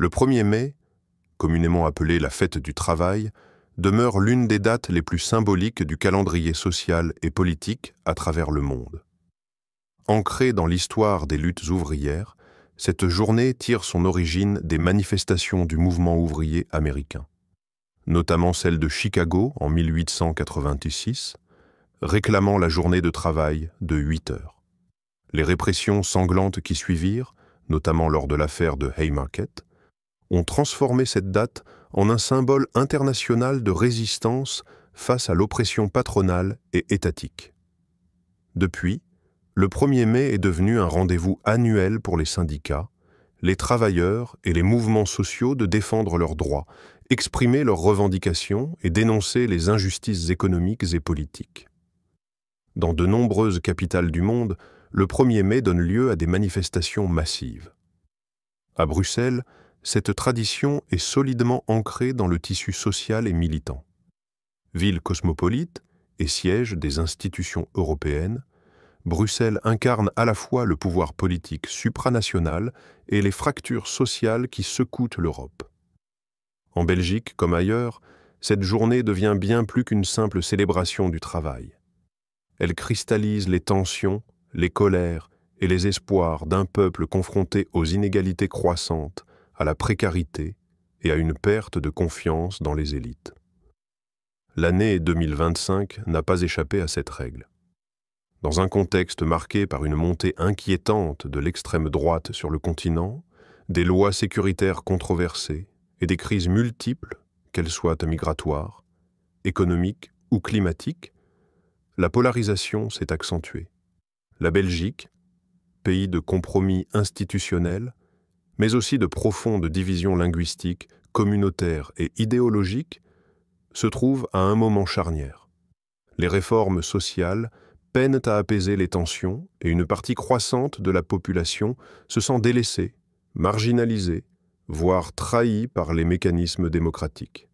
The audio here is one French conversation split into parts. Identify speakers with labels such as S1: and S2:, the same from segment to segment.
S1: Le 1er mai, communément appelée la fête du travail, demeure l'une des dates les plus symboliques du calendrier social et politique à travers le monde. Ancrée dans l'histoire des luttes ouvrières, cette journée tire son origine des manifestations du mouvement ouvrier américain, notamment celle de Chicago en 1886, réclamant la journée de travail de 8 heures. Les répressions sanglantes qui suivirent, notamment lors de l'affaire de Haymarket, ont transformé cette date en un symbole international de résistance face à l'oppression patronale et étatique. Depuis, le 1er mai est devenu un rendez-vous annuel pour les syndicats, les travailleurs et les mouvements sociaux de défendre leurs droits, exprimer leurs revendications et dénoncer les injustices économiques et politiques. Dans de nombreuses capitales du monde, le 1er mai donne lieu à des manifestations massives. À Bruxelles, cette tradition est solidement ancrée dans le tissu social et militant. Ville cosmopolite et siège des institutions européennes, Bruxelles incarne à la fois le pouvoir politique supranational et les fractures sociales qui secouent l'Europe. En Belgique comme ailleurs, cette journée devient bien plus qu'une simple célébration du travail. Elle cristallise les tensions, les colères et les espoirs d'un peuple confronté aux inégalités croissantes, à la précarité et à une perte de confiance dans les élites. L'année 2025 n'a pas échappé à cette règle. Dans un contexte marqué par une montée inquiétante de l'extrême droite sur le continent, des lois sécuritaires controversées et des crises multiples, qu'elles soient migratoires, économiques ou climatiques, la polarisation s'est accentuée. La Belgique, pays de compromis institutionnels, mais aussi de profondes divisions linguistiques, communautaires et idéologiques, se trouve à un moment charnière. Les réformes sociales peinent à apaiser les tensions et une partie croissante de la population se sent délaissée, marginalisée, voire trahie par les mécanismes démocratiques.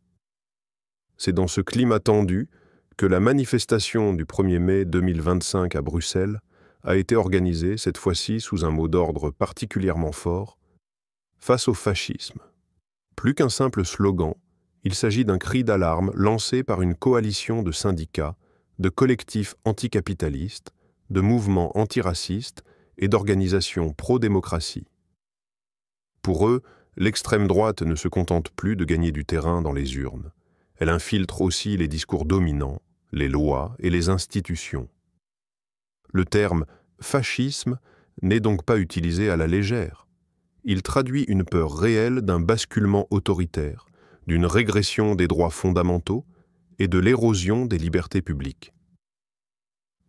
S1: C'est dans ce climat tendu que la manifestation du 1er mai 2025 à Bruxelles a été organisée, cette fois-ci sous un mot d'ordre particulièrement fort, face au fascisme. Plus qu'un simple slogan, il s'agit d'un cri d'alarme lancé par une coalition de syndicats, de collectifs anticapitalistes, de mouvements antiracistes et d'organisations pro-démocratie. Pour eux, l'extrême droite ne se contente plus de gagner du terrain dans les urnes. Elle infiltre aussi les discours dominants, les lois et les institutions. Le terme « fascisme » n'est donc pas utilisé à la légère. Il traduit une peur réelle d'un basculement autoritaire, d'une régression des droits fondamentaux et de l'érosion des libertés publiques.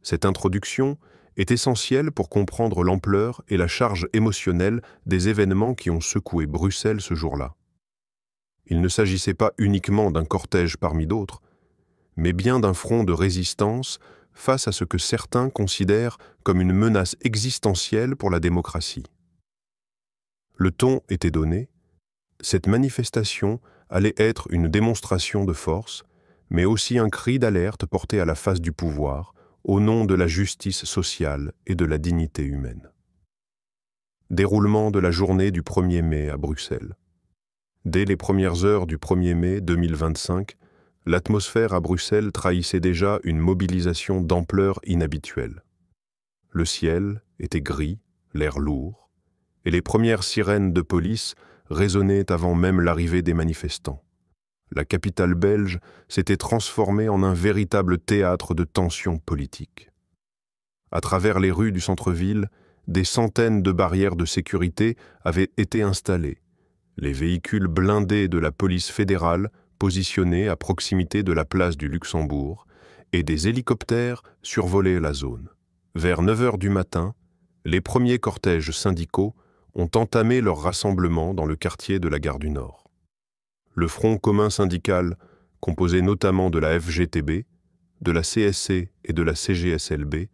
S1: Cette introduction est essentielle pour comprendre l'ampleur et la charge émotionnelle des événements qui ont secoué Bruxelles ce jour-là. Il ne s'agissait pas uniquement d'un cortège parmi d'autres, mais bien d'un front de résistance face à ce que certains considèrent comme une menace existentielle pour la démocratie. Le ton était donné, cette manifestation allait être une démonstration de force, mais aussi un cri d'alerte porté à la face du pouvoir, au nom de la justice sociale et de la dignité humaine. Déroulement de la journée du 1er mai à Bruxelles. Dès les premières heures du 1er mai 2025, l'atmosphère à Bruxelles trahissait déjà une mobilisation d'ampleur inhabituelle. Le ciel était gris, l'air lourd, et les premières sirènes de police résonnaient avant même l'arrivée des manifestants. La capitale belge s'était transformée en un véritable théâtre de tensions politiques. À travers les rues du centre-ville, des centaines de barrières de sécurité avaient été installées. Les véhicules blindés de la police fédérale positionnés à proximité de la place du Luxembourg et des hélicoptères survolaient la zone. Vers 9 heures du matin, les premiers cortèges syndicaux ont entamé leur rassemblement dans le quartier de la Gare du Nord. Le Front commun syndical, composé notamment de la FGTB, de la CSC et de la CGSLB,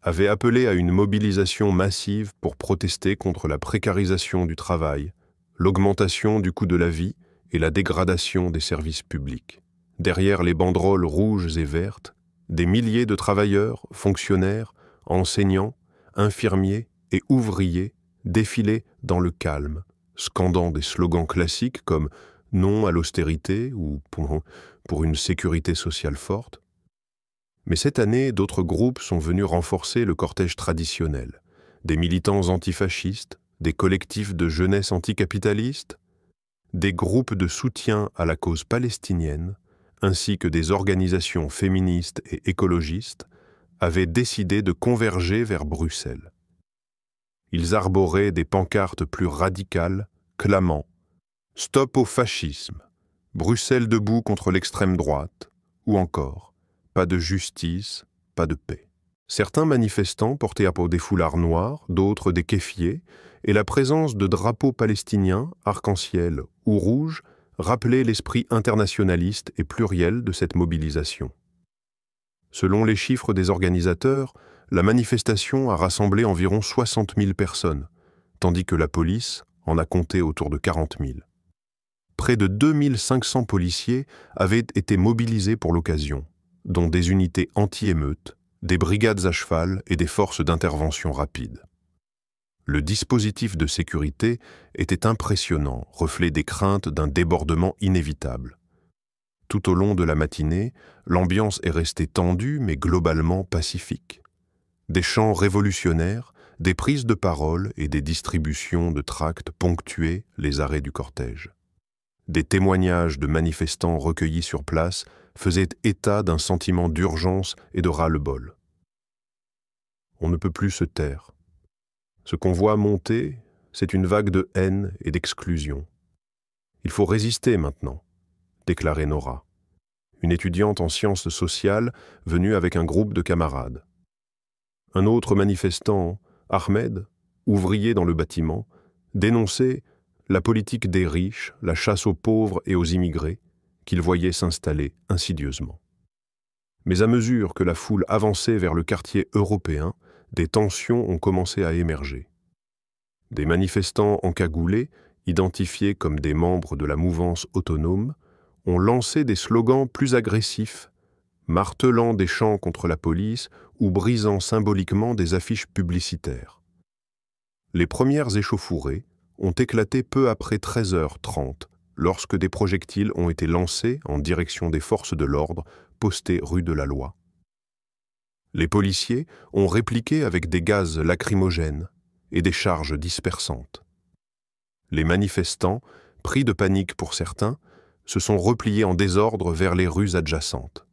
S1: avait appelé à une mobilisation massive pour protester contre la précarisation du travail, l'augmentation du coût de la vie et la dégradation des services publics. Derrière les banderoles rouges et vertes, des milliers de travailleurs, fonctionnaires, enseignants, infirmiers et ouvriers défilaient dans le calme, scandant des slogans classiques comme « non à l'austérité » ou pour une sécurité sociale forte. Mais cette année, d'autres groupes sont venus renforcer le cortège traditionnel. Des militants antifascistes, des collectifs de jeunesse anticapitaliste, des groupes de soutien à la cause palestinienne, ainsi que des organisations féministes et écologistes, avaient décidé de converger vers Bruxelles. Ils arboraient des pancartes plus radicales, clamant « Stop au fascisme »,« Bruxelles debout contre l'extrême droite » ou encore « Pas de justice, pas de paix ». Certains manifestants portaient à peau des foulards noirs, d'autres des kéfiers, et la présence de drapeaux palestiniens, arc-en-ciel ou rouges, rappelait l'esprit internationaliste et pluriel de cette mobilisation. Selon les chiffres des organisateurs, la manifestation a rassemblé environ 60 000 personnes, tandis que la police en a compté autour de 40 000. Près de 2500 policiers avaient été mobilisés pour l'occasion, dont des unités anti-émeutes, des brigades à cheval et des forces d'intervention rapide. Le dispositif de sécurité était impressionnant, reflet des craintes d'un débordement inévitable. Tout au long de la matinée, l'ambiance est restée tendue mais globalement pacifique. Des chants révolutionnaires, des prises de parole et des distributions de tracts ponctuaient les arrêts du cortège. Des témoignages de manifestants recueillis sur place faisaient état d'un sentiment d'urgence et de ras-le-bol. On ne peut plus se taire. Ce qu'on voit monter, c'est une vague de haine et d'exclusion. Il faut résister maintenant, déclarait Nora, une étudiante en sciences sociales venue avec un groupe de camarades. Un autre manifestant, Ahmed, ouvrier dans le bâtiment, dénonçait la politique des riches, la chasse aux pauvres et aux immigrés, qu'il voyait s'installer insidieusement. Mais à mesure que la foule avançait vers le quartier européen, des tensions ont commencé à émerger. Des manifestants encagoulés, identifiés comme des membres de la mouvance autonome, ont lancé des slogans plus agressifs, martelant des chants contre la police ou brisant symboliquement des affiches publicitaires. Les premières échauffourées ont éclaté peu après 13h30, lorsque des projectiles ont été lancés en direction des forces de l'ordre postées rue de la Loi. Les policiers ont répliqué avec des gaz lacrymogènes et des charges dispersantes. Les manifestants, pris de panique pour certains, se sont repliés en désordre vers les rues adjacentes.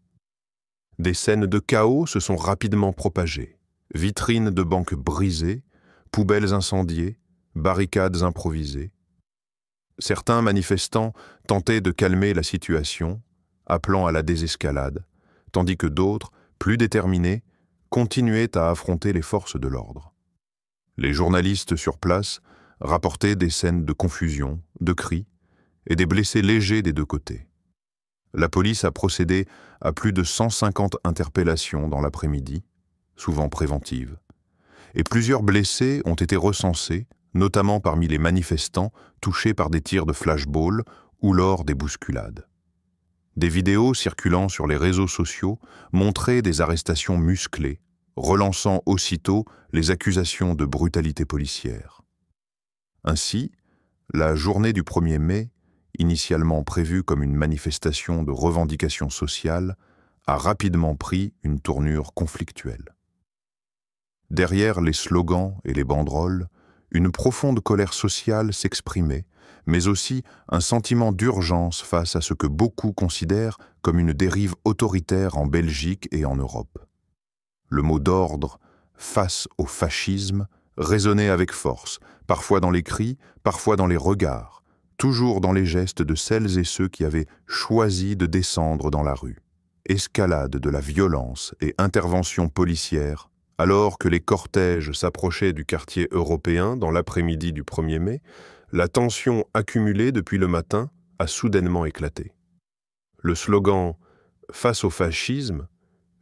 S1: Des scènes de chaos se sont rapidement propagées. Vitrines de banques brisées, poubelles incendiées, barricades improvisées. Certains manifestants tentaient de calmer la situation, appelant à la désescalade, tandis que d'autres, plus déterminés, continuaient à affronter les forces de l'ordre. Les journalistes sur place rapportaient des scènes de confusion, de cris et des blessés légers des deux côtés. La police a procédé à plus de 150 interpellations dans l'après-midi, souvent préventives, et plusieurs blessés ont été recensés, notamment parmi les manifestants touchés par des tirs de flashball ou lors des bousculades. Des vidéos circulant sur les réseaux sociaux montraient des arrestations musclées, relançant aussitôt les accusations de brutalité policière. Ainsi, la journée du 1er mai, initialement prévue comme une manifestation de revendication sociale, a rapidement pris une tournure conflictuelle. Derrière les slogans et les banderoles, une profonde colère sociale s'exprimait, mais aussi un sentiment d'urgence face à ce que beaucoup considèrent comme une dérive autoritaire en Belgique et en Europe. Le mot d'ordre « face au fascisme » résonnait avec force, parfois dans les cris, parfois dans les regards, toujours dans les gestes de celles et ceux qui avaient choisi de descendre dans la rue. Escalade de la violence et intervention policière, alors que les cortèges s'approchaient du quartier européen dans l'après-midi du 1er mai, la tension accumulée depuis le matin a soudainement éclaté. Le slogan « Face au fascisme »,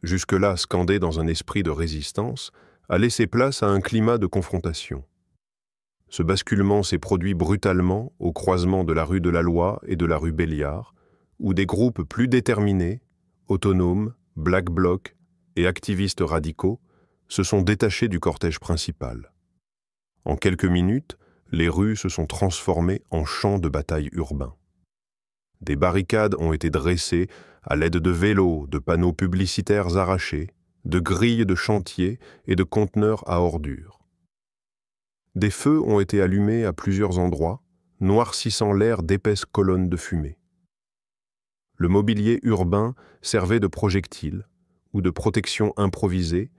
S1: jusque-là scandé dans un esprit de résistance, a laissé place à un climat de confrontation. Ce basculement s'est produit brutalement au croisement de la rue de la Loi et de la rue Belliard, où des groupes plus déterminés, autonomes, Black Bloc et activistes radicaux, se sont détachés du cortège principal. En quelques minutes, les rues se sont transformées en champs de bataille urbains. Des barricades ont été dressées à l'aide de vélos, de panneaux publicitaires arrachés, de grilles de chantier et de conteneurs à ordures. Des feux ont été allumés à plusieurs endroits, noircissant l'air d'épaisses colonnes de fumée. Le mobilier urbain servait de projectiles ou de protection improvisée,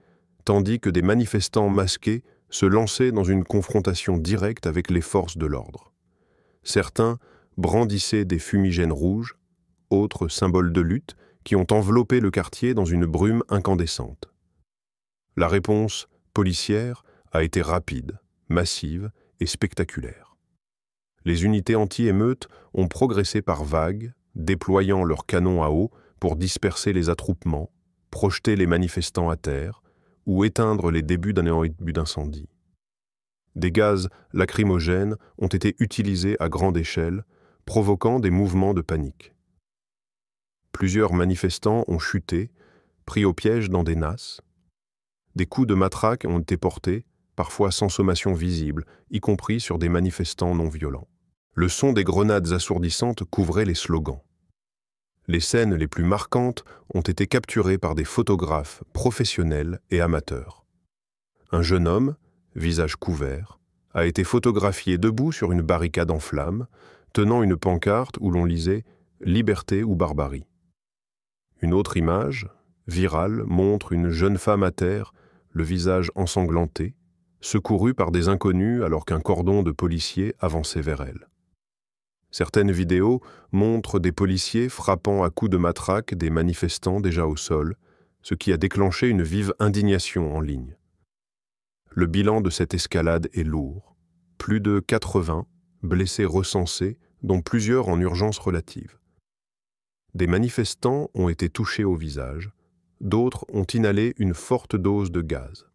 S1: tandis que des manifestants masqués se lançaient dans une confrontation directe avec les forces de l'ordre. Certains brandissaient des fumigènes rouges, autres symboles de lutte, qui ont enveloppé le quartier dans une brume incandescente. La réponse policière a été rapide, massive et spectaculaire. Les unités anti-émeutes ont progressé par vagues, déployant leurs canons à eau pour disperser les attroupements, projeter les manifestants à terre ou éteindre les débuts d'incendie. Des gaz lacrymogènes ont été utilisés à grande échelle, provoquant des mouvements de panique. Plusieurs manifestants ont chuté, pris au piège dans des nasses. Des coups de matraque ont été portés, parfois sans sommation visible, y compris sur des manifestants non violents. Le son des grenades assourdissantes couvrait les slogans. Les scènes les plus marquantes ont été capturées par des photographes professionnels et amateurs. Un jeune homme, visage couvert, a été photographié debout sur une barricade en flammes, tenant une pancarte où l'on lisait « Liberté ou barbarie ». Une autre image, virale, montre une jeune femme à terre, le visage ensanglanté, secourue par des inconnus alors qu'un cordon de policiers avançait vers elle. Certaines vidéos montrent des policiers frappant à coups de matraque des manifestants déjà au sol, ce qui a déclenché une vive indignation en ligne. Le bilan de cette escalade est lourd. Plus de 80 blessés recensés, dont plusieurs en urgence relative. Des manifestants ont été touchés au visage, d'autres ont inhalé une forte dose de gaz.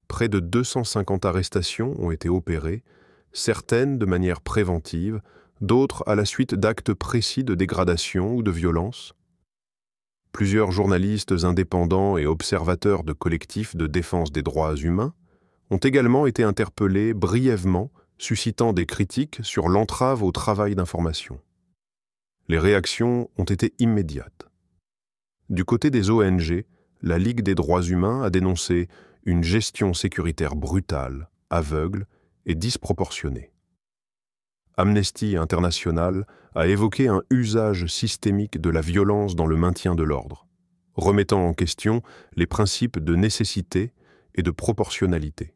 S1: Près de 250 arrestations ont été opérées, certaines de manière préventive, d'autres à la suite d'actes précis de dégradation ou de violence. Plusieurs journalistes indépendants et observateurs de collectifs de défense des droits humains ont également été interpellés brièvement, suscitant des critiques sur l'entrave au travail d'information. Les réactions ont été immédiates. Du côté des ONG, la Ligue des droits humains a dénoncé une gestion sécuritaire brutale, aveugle et disproportionnée. Amnesty International a évoqué un usage systémique de la violence dans le maintien de l'ordre, remettant en question les principes de nécessité et de proportionnalité.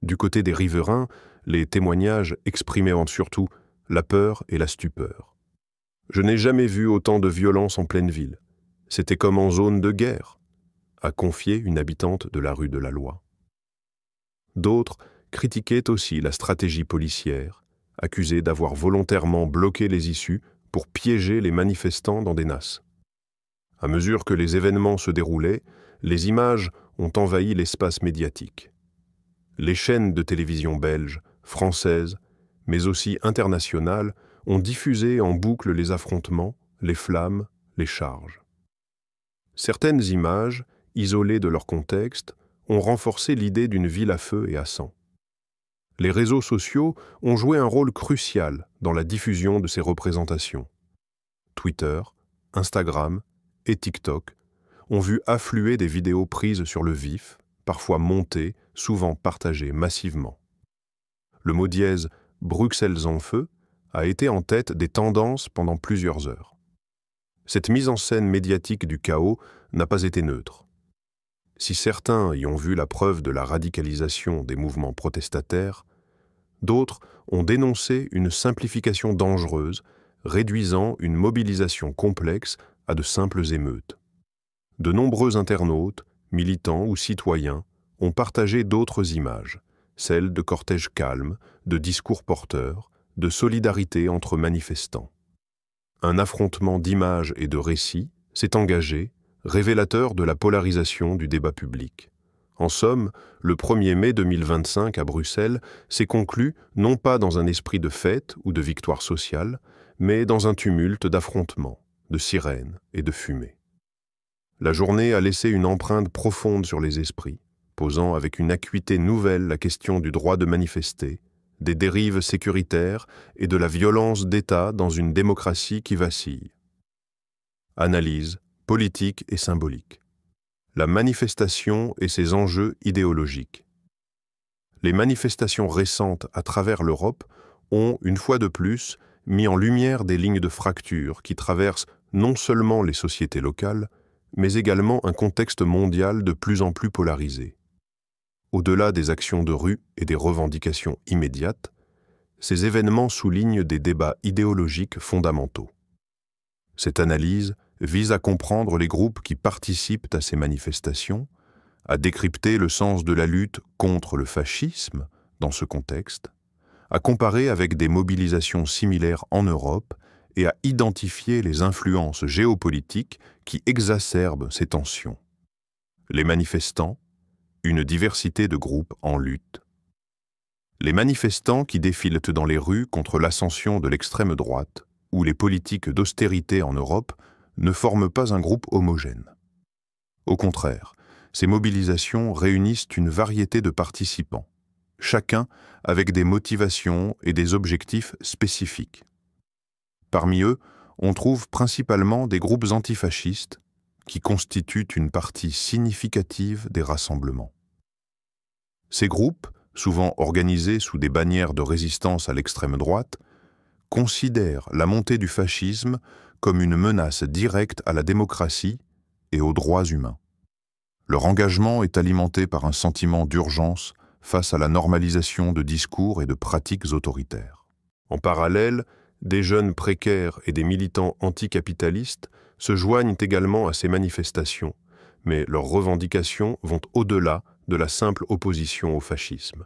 S1: Du côté des riverains, les témoignages exprimaient surtout la peur et la stupeur. « Je n'ai jamais vu autant de violence en pleine ville. C'était comme en zone de guerre », a confié une habitante de la rue de la Loi. D'autres critiquaient aussi la stratégie policière, accusée d'avoir volontairement bloqué les issues pour piéger les manifestants dans des nasses. À mesure que les événements se déroulaient, les images ont envahi l'espace médiatique. Les chaînes de télévision belges, françaises, mais aussi internationales, ont diffusé en boucle les affrontements, les flammes, les charges. Certaines images, isolées de leur contexte, ont renforcé l'idée d'une ville à feu et à sang. Les réseaux sociaux ont joué un rôle crucial dans la diffusion de ces représentations. Twitter, Instagram et TikTok ont vu affluer des vidéos prises sur le vif, parfois montées, souvent partagées massivement. Le mot dièse « Bruxelles en feu » a été en tête des tendances pendant plusieurs heures. Cette mise en scène médiatique du chaos n'a pas été neutre. Si certains y ont vu la preuve de la radicalisation des mouvements protestataires, d'autres ont dénoncé une simplification dangereuse, réduisant une mobilisation complexe à de simples émeutes. De nombreux internautes, militants ou citoyens ont partagé d'autres images, celles de cortèges calmes, de discours porteurs, de solidarité entre manifestants. Un affrontement d'images et de récits s'est engagé, révélateur de la polarisation du débat public. En somme, le 1er mai 2025 à Bruxelles s'est conclu non pas dans un esprit de fête ou de victoire sociale, mais dans un tumulte d'affrontements, de sirènes et de fumée. La journée a laissé une empreinte profonde sur les esprits, posant avec une acuité nouvelle la question du droit de manifester, des dérives sécuritaires et de la violence d'État dans une démocratie qui vacille. Analyse politique et symbolique. La manifestation et ses enjeux idéologiques. Les manifestations récentes à travers l'Europe ont, une fois de plus, mis en lumière des lignes de fracture qui traversent non seulement les sociétés locales, mais également un contexte mondial de plus en plus polarisé. Au-delà des actions de rue et des revendications immédiates, ces événements soulignent des débats idéologiques fondamentaux. Cette analyse vise à comprendre les groupes qui participent à ces manifestations, à décrypter le sens de la lutte contre le fascisme dans ce contexte, à comparer avec des mobilisations similaires en Europe et à identifier les influences géopolitiques qui exacerbent ces tensions. Les manifestants, une diversité de groupes en lutte. Les manifestants qui défilent dans les rues contre l'ascension de l'extrême droite ou les politiques d'austérité en Europe ne forment pas un groupe homogène. Au contraire, ces mobilisations réunissent une variété de participants, chacun avec des motivations et des objectifs spécifiques. Parmi eux, on trouve principalement des groupes antifascistes qui constituent une partie significative des rassemblements. Ces groupes, souvent organisés sous des bannières de résistance à l'extrême droite, considèrent la montée du fascisme comme une menace directe à la démocratie et aux droits humains. Leur engagement est alimenté par un sentiment d'urgence face à la normalisation de discours et de pratiques autoritaires. En parallèle, des jeunes précaires et des militants anticapitalistes se joignent également à ces manifestations, mais leurs revendications vont au-delà de la simple opposition au fascisme.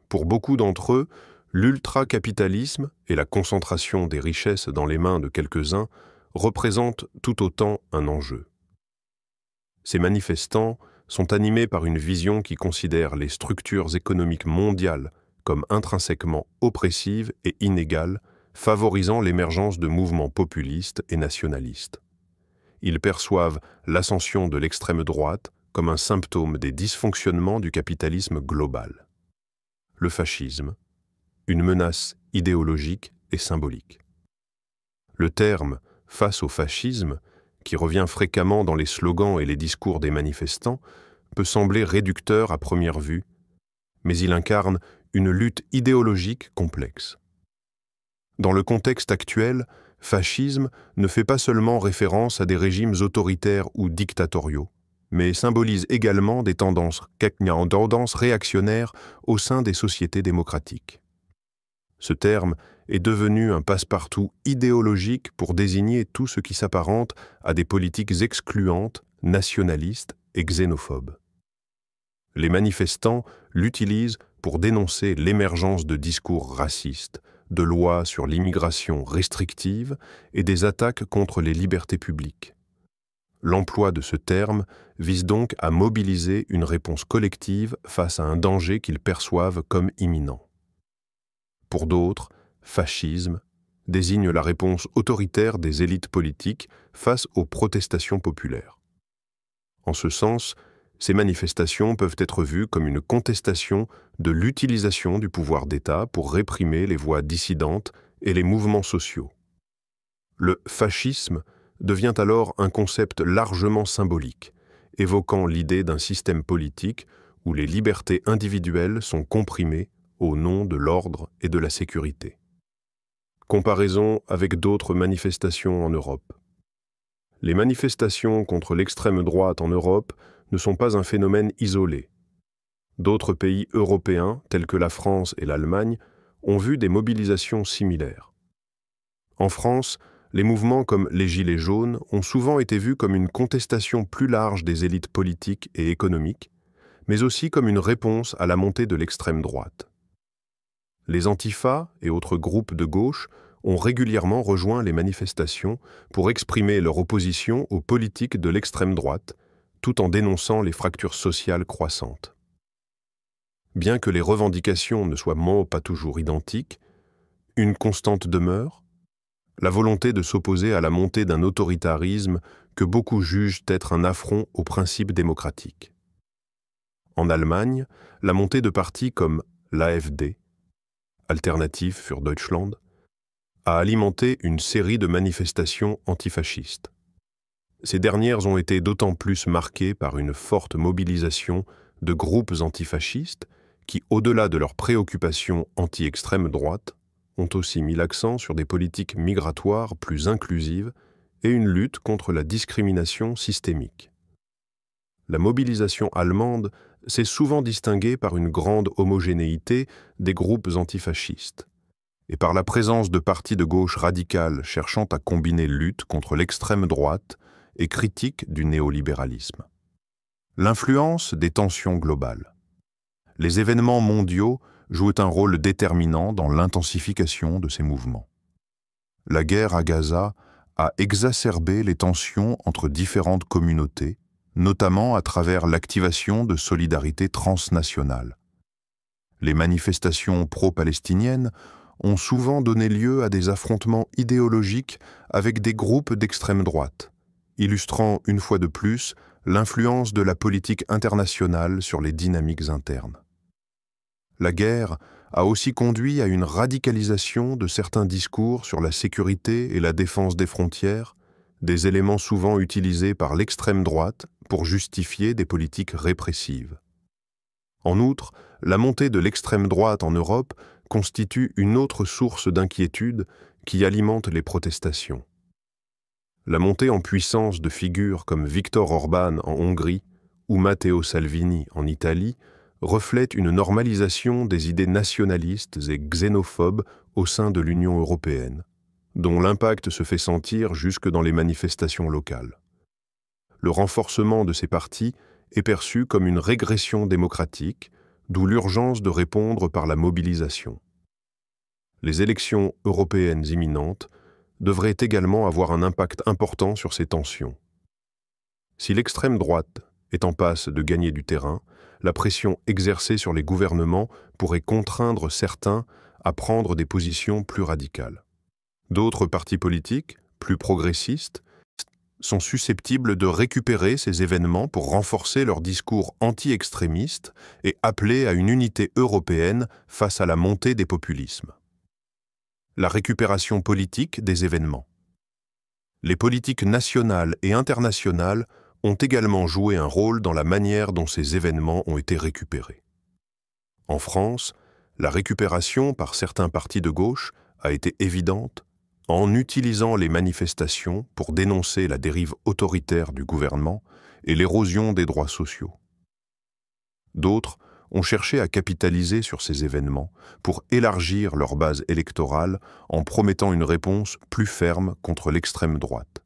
S1: Pour beaucoup d'entre eux, l'ultracapitalisme et la concentration des richesses dans les mains de quelques-uns représentent tout autant un enjeu. Ces manifestants sont animés par une vision qui considère les structures économiques mondiales comme intrinsèquement oppressives et inégales, favorisant l'émergence de mouvements populistes et nationalistes. Ils perçoivent l'ascension de l'extrême droite comme un symptôme des dysfonctionnements du capitalisme global. Le fascisme, une menace idéologique et symbolique. Le terme « face au fascisme », qui revient fréquemment dans les slogans et les discours des manifestants, peut sembler réducteur à première vue, mais il incarne une lutte idéologique complexe. Dans le contexte actuel, fascisme ne fait pas seulement référence à des régimes autoritaires ou dictatoriaux, mais symbolise également des tendances réactionnaires au sein des sociétés démocratiques. Ce terme est devenu un passe-partout idéologique pour désigner tout ce qui s'apparente à des politiques excluantes, nationalistes et xénophobes. Les manifestants l'utilisent pour dénoncer l'émergence de discours racistes, de lois sur l'immigration restrictive et des attaques contre les libertés publiques. L'emploi de ce terme vise donc à mobiliser une réponse collective face à un danger qu'ils perçoivent comme imminent. Pour d'autres, fascisme désigne la réponse autoritaire des élites politiques face aux protestations populaires. En ce sens, ces manifestations peuvent être vues comme une contestation de l'utilisation du pouvoir d'État pour réprimer les voix dissidentes et les mouvements sociaux. Le fascisme devient alors un concept largement symbolique, évoquant l'idée d'un système politique où les libertés individuelles sont comprimées au nom de l'ordre et de la sécurité. Comparaison avec d'autres manifestations en Europe. Les manifestations contre l'extrême droite en Europe ne sont pas un phénomène isolé. D'autres pays européens, tels que la France et l'Allemagne, ont vu des mobilisations similaires. En France, les mouvements comme les Gilets jaunes ont souvent été vus comme une contestation plus large des élites politiques et économiques, mais aussi comme une réponse à la montée de l'extrême droite. Les antifas et autres groupes de gauche ont régulièrement rejoint les manifestations pour exprimer leur opposition aux politiques de l'extrême droite, tout en dénonçant les fractures sociales croissantes. Bien que les revendications ne soient pas toujours identiques, une constante demeure, la volonté de s'opposer à la montée d'un autoritarisme que beaucoup jugent être un affront aux principes démocratiques. En Allemagne, la montée de partis comme l'AfD, Alternative für Deutschland, a alimenté une série de manifestations antifascistes. Ces dernières ont été d'autant plus marquées par une forte mobilisation de groupes antifascistes qui, au-delà de leurs préoccupations anti-extrême droite, ont aussi mis l'accent sur des politiques migratoires plus inclusives et une lutte contre la discrimination systémique. La mobilisation allemande s'est souvent distinguée par une grande homogénéité des groupes antifascistes et par la présence de partis de gauche radicale cherchant à combiner lutte contre l'extrême droite et critique du néolibéralisme. L'influence des tensions globales. Les événements mondiaux jouent un rôle déterminant dans l'intensification de ces mouvements. La guerre à Gaza a exacerbé les tensions entre différentes communautés, notamment à travers l'activation de solidarités transnationales. Les manifestations pro-palestiniennes ont souvent donné lieu à des affrontements idéologiques avec des groupes d'extrême droite, illustrant une fois de plus l'influence de la politique internationale sur les dynamiques internes. La guerre a aussi conduit à une radicalisation de certains discours sur la sécurité et la défense des frontières, des éléments souvent utilisés par l'extrême droite pour justifier des politiques répressives. En outre, la montée de l'extrême droite en Europe constitue une autre source d'inquiétude qui alimente les protestations. La montée en puissance de figures comme Viktor Orban en Hongrie ou Matteo Salvini en Italie reflète une normalisation des idées nationalistes et xénophobes au sein de l'Union européenne, dont l'impact se fait sentir jusque dans les manifestations locales. Le renforcement de ces partis est perçu comme une régression démocratique, d'où l'urgence de répondre par la mobilisation. Les élections européennes imminentes devraient également avoir un impact important sur ces tensions. Si l'extrême droite est en passe de gagner du terrain, la pression exercée sur les gouvernements pourrait contraindre certains à prendre des positions plus radicales. D'autres partis politiques, plus progressistes, sont susceptibles de récupérer ces événements pour renforcer leur discours anti-extrémiste et appeler à une unité européenne face à la montée des populismes. La récupération politique des événements. Les politiques nationales et internationales ont également joué un rôle dans la manière dont ces événements ont été récupérés. En France, la récupération par certains partis de gauche a été évidente en utilisant les manifestations pour dénoncer la dérive autoritaire du gouvernement et l'érosion des droits sociaux. D'autres ont cherché à capitaliser sur ces événements pour élargir leur base électorale en promettant une réponse plus ferme contre l'extrême droite,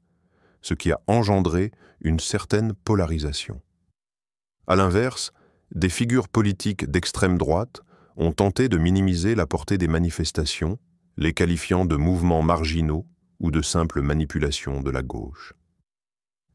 S1: ce qui a engendré une certaine polarisation. À l'inverse, des figures politiques d'extrême droite ont tenté de minimiser la portée des manifestations, les qualifiant de mouvements marginaux ou de simples manipulations de la gauche.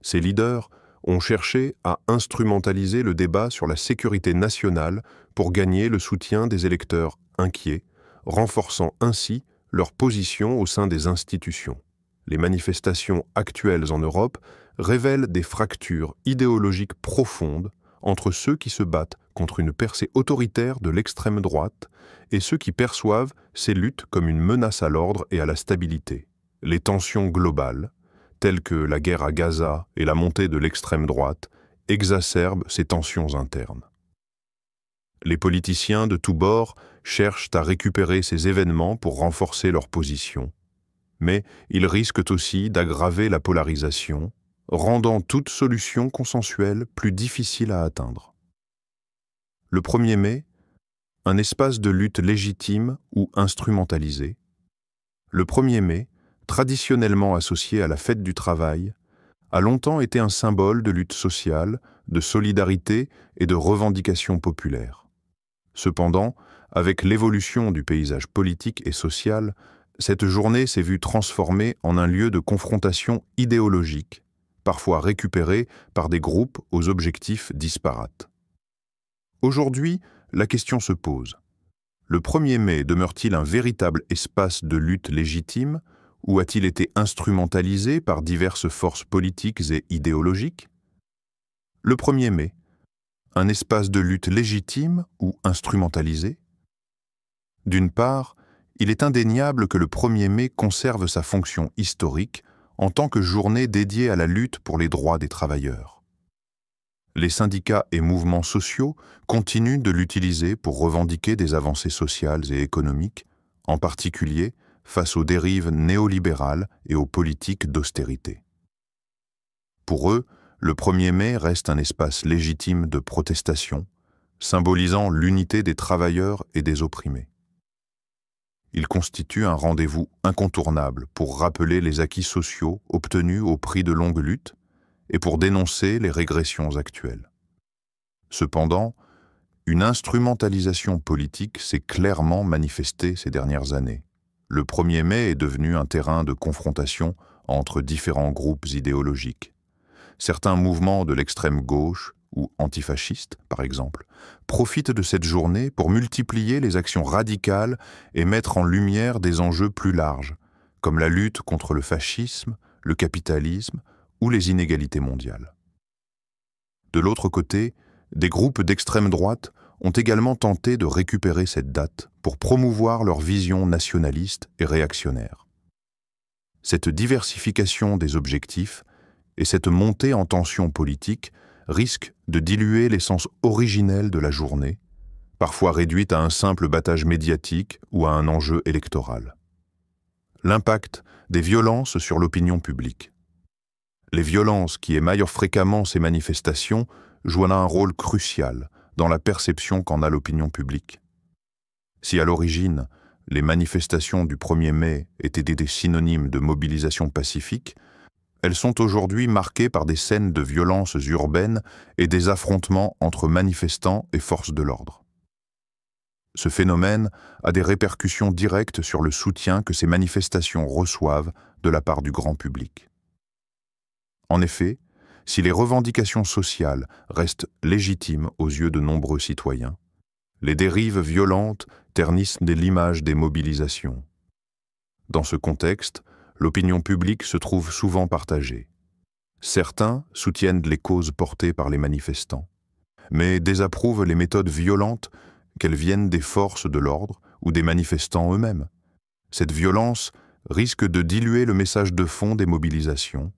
S1: Ces leaders ont cherché à instrumentaliser le débat sur la sécurité nationale pour gagner le soutien des électeurs inquiets, renforçant ainsi leur position au sein des institutions. Les manifestations actuelles en Europe révèlent des fractures idéologiques profondes entre ceux qui se battent contre une percée autoritaire de l'extrême droite et ceux qui perçoivent ces luttes comme une menace à l'ordre et à la stabilité. Les tensions globales, telles que la guerre à Gaza et la montée de l'extrême droite, exacerbent ces tensions internes. Les politiciens de tous bords cherchent à récupérer ces événements pour renforcer leur position, mais ils risquent aussi d'aggraver la polarisation, rendant toute solution consensuelle plus difficile à atteindre. Le 1er mai, un espace de lutte légitime ou instrumentalisé. Le 1er mai, traditionnellement associé à la fête du travail, a longtemps été un symbole de lutte sociale, de solidarité et de revendication populaire. Cependant, avec l'évolution du paysage politique et social, cette journée s'est vue transformée en un lieu de confrontation idéologique, parfois récupéré par des groupes aux objectifs disparates. Aujourd'hui, la question se pose. Le 1er mai demeure-t-il un véritable espace de lutte légitime ou a-t-il été instrumentalisé par diverses forces politiques et idéologiques? Le 1er mai, Un espace de lutte légitime ou instrumentalisé? D'une part, il est indéniable que le 1er mai conserve sa fonction historique en tant que journée dédiée à la lutte pour les droits des travailleurs. Les syndicats et mouvements sociaux continuent de l'utiliser pour revendiquer des avancées sociales et économiques, en particulier face aux dérives néolibérales et aux politiques d'austérité. Pour eux, le 1er mai reste un espace légitime de protestation, symbolisant l'unité des travailleurs et des opprimés. Il constitue un rendez-vous incontournable pour rappeler les acquis sociaux obtenus au prix de longues luttes et pour dénoncer les régressions actuelles. Cependant, une instrumentalisation politique s'est clairement manifestée ces dernières années. Le 1er mai est devenu un terrain de confrontation entre différents groupes idéologiques. Certains mouvements de l'extrême gauche ou antifascistes, par exemple, profitent de cette journée pour multiplier les actions radicales et mettre en lumière des enjeux plus larges, comme la lutte contre le fascisme, le capitalisme ou les inégalités mondiales. De l'autre côté, des groupes d'extrême droite ont également tenté de récupérer cette date pour promouvoir leur vision nationaliste et réactionnaire. Cette diversification des objectifs et cette montée en tension politique risquent de diluer l'essence originelle de la journée, parfois réduite à un simple battage médiatique ou à un enjeu électoral. L'impact des violences sur l'opinion publique. Les violences qui émaillent fréquemment ces manifestations jouent un rôle crucial dans la perception qu'en a l'opinion publique. Si à l'origine, les manifestations du 1er mai étaient des synonymes de mobilisation pacifique, elles sont aujourd'hui marquées par des scènes de violences urbaines et des affrontements entre manifestants et forces de l'ordre. Ce phénomène a des répercussions directes sur le soutien que ces manifestations reçoivent de la part du grand public. En effet, si les revendications sociales restent légitimes aux yeux de nombreux citoyens, les dérives violentes ternissent l'image des mobilisations. Dans ce contexte, l'opinion publique se trouve souvent partagée. Certains soutiennent les causes portées par les manifestants, mais désapprouvent les méthodes violentes, qu'elles viennent des forces de l'ordre ou des manifestants eux-mêmes. Cette violence risque de diluer le message de fond des mobilisations,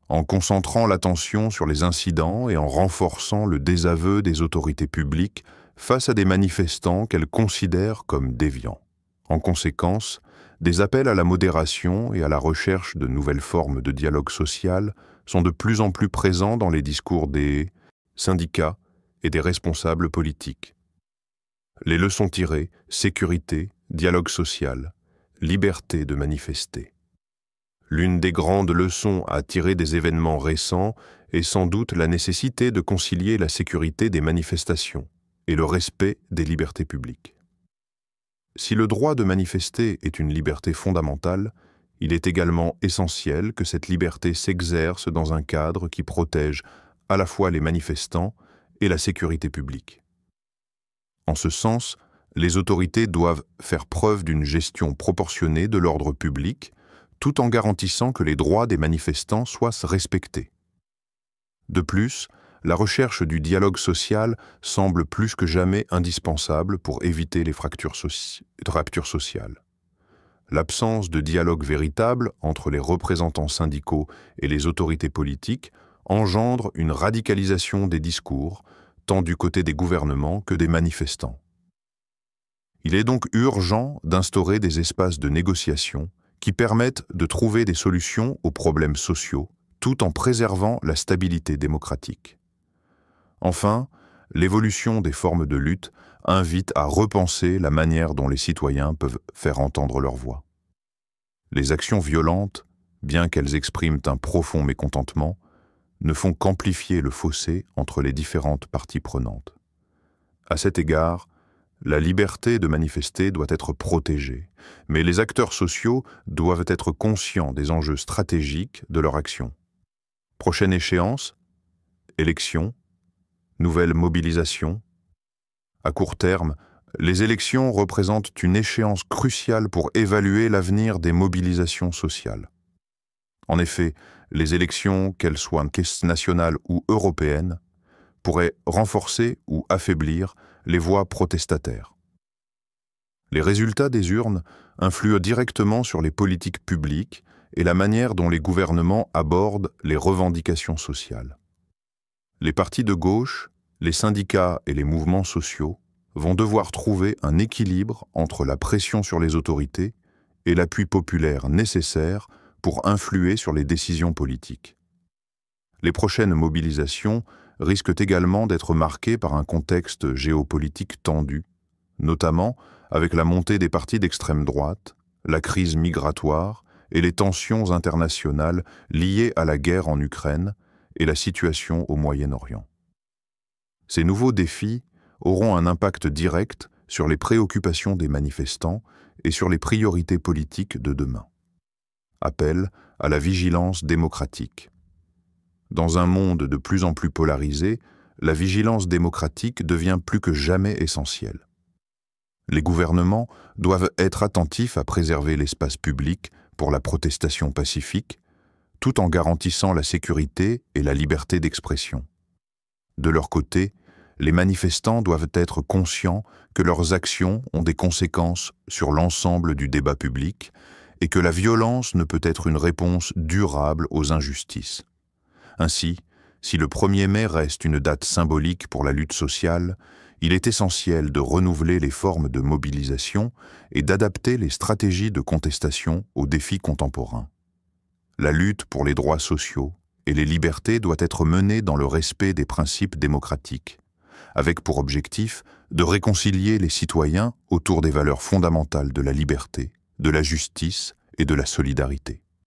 S1: en concentrant l'attention sur les incidents et en renforçant le désaveu des autorités publiques face à des manifestants qu'elles considèrent comme déviants. En conséquence, des appels à la modération et à la recherche de nouvelles formes de dialogue social sont de plus en plus présents dans les discours des syndicats et des responsables politiques. Les leçons tirées, sécurité, dialogue social, liberté de manifester. L'une des grandes leçons à tirer des événements récents est sans doute la nécessité de concilier la sécurité des manifestations et le respect des libertés publiques. Si le droit de manifester est une liberté fondamentale, il est également essentiel que cette liberté s'exerce dans un cadre qui protège à la fois les manifestants et la sécurité publique. En ce sens, les autorités doivent faire preuve d'une gestion proportionnée de l'ordre public, tout en garantissant que les droits des manifestants soient respectés. De plus, la recherche du dialogue social semble plus que jamais indispensable pour éviter les fractures sociales. L'absence de dialogue véritable entre les représentants syndicaux et les autorités politiques engendre une radicalisation des discours, tant du côté des gouvernements que des manifestants. Il est donc urgent d'instaurer des espaces de négociation qui permettent de trouver des solutions aux problèmes sociaux, tout en préservant la stabilité démocratique. Enfin, l'évolution des formes de lutte invite à repenser la manière dont les citoyens peuvent faire entendre leur voix. Les actions violentes, bien qu'elles expriment un profond mécontentement, ne font qu'amplifier le fossé entre les différentes parties prenantes. À cet égard, la liberté de manifester doit être protégée, mais les acteurs sociaux doivent être conscients des enjeux stratégiques de leur action. Prochaine échéance, élections, nouvelle mobilisation. À court terme, les élections représentent une échéance cruciale pour évaluer l'avenir des mobilisations sociales. En effet, les élections, qu'elles soient nationales ou européennes, pourrait renforcer ou affaiblir les voix protestataires. Les résultats des urnes influent directement sur les politiques publiques et la manière dont les gouvernements abordent les revendications sociales. Les partis de gauche, les syndicats et les mouvements sociaux vont devoir trouver un équilibre entre la pression sur les autorités et l'appui populaire nécessaire pour influer sur les décisions politiques. Les prochaines mobilisations risquent également d'être marquées par un contexte géopolitique tendu, notamment avec la montée des partis d'extrême droite, la crise migratoire et les tensions internationales liées à la guerre en Ukraine et la situation au Moyen-Orient. Ces nouveaux défis auront un impact direct sur les préoccupations des manifestants et sur les priorités politiques de demain. Appel à la vigilance démocratique. Dans un monde de plus en plus polarisé, la vigilance démocratique devient plus que jamais essentielle. Les gouvernements doivent être attentifs à préserver l'espace public pour la protestation pacifique, tout en garantissant la sécurité et la liberté d'expression. De leur côté, les manifestants doivent être conscients que leurs actions ont des conséquences sur l'ensemble du débat public et que la violence ne peut être une réponse durable aux injustices. Ainsi, si le 1er mai reste une date symbolique pour la lutte sociale, il est essentiel de renouveler les formes de mobilisation et d'adapter les stratégies de contestation aux défis contemporains. La lutte pour les droits sociaux et les libertés doit être menée dans le respect des principes démocratiques, avec pour objectif de réconcilier les citoyens autour des valeurs fondamentales de la liberté, de la justice et de la solidarité.